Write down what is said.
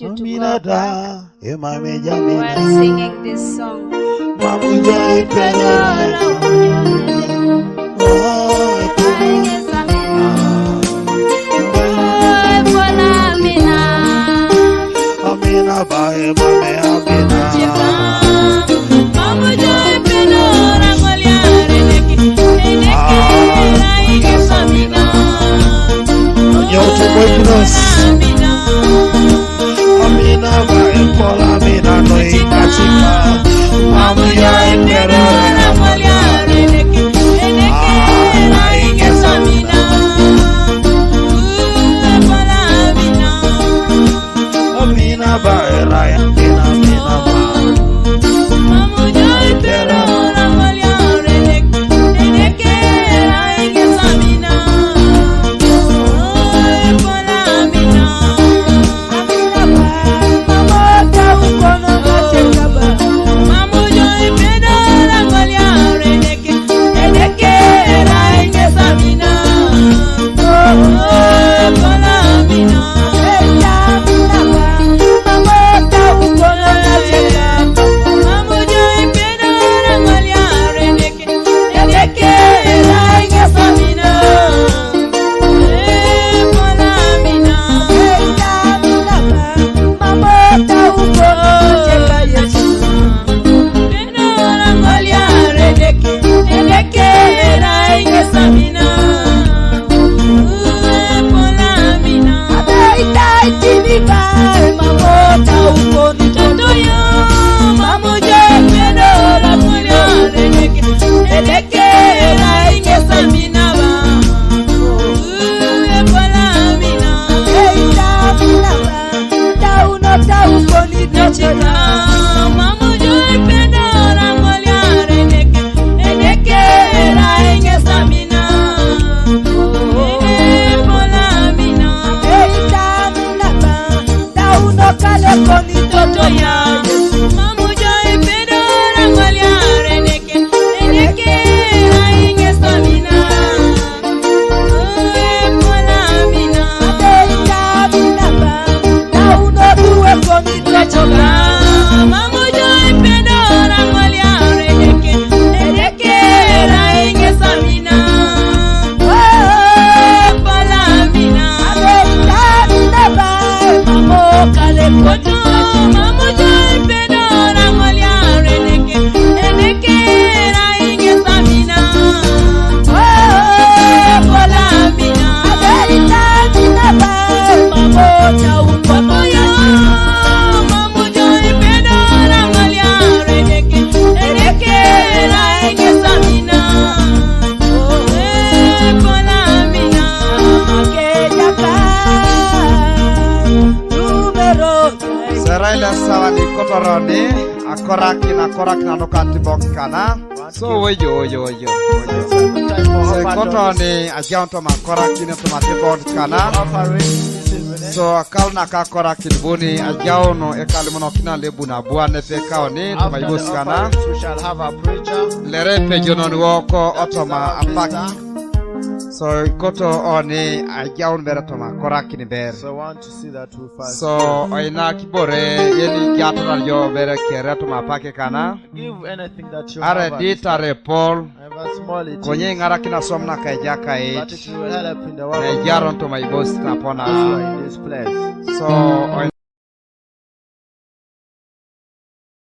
you to go back while While singing this song. akorak na nukati bong kana so woyo so koto ni ajanto makorak ni to matibong kana so akal na ka korak buni ajauno ekal mono kina lebuna buane pe kaoni to maibus kana lere pe jonon woko otoma apaki so koto oni ajaun beratoma korakini ber. So I want to see that we fast. So oina kibore yeli gyatral yo bere keratoma pake kana. Give anything that you Are have. ditare Paul. Have a small it. Konye ngarakina somna kajaka But it. it will help in the work. Na jaron to my boss na pona. In this place. So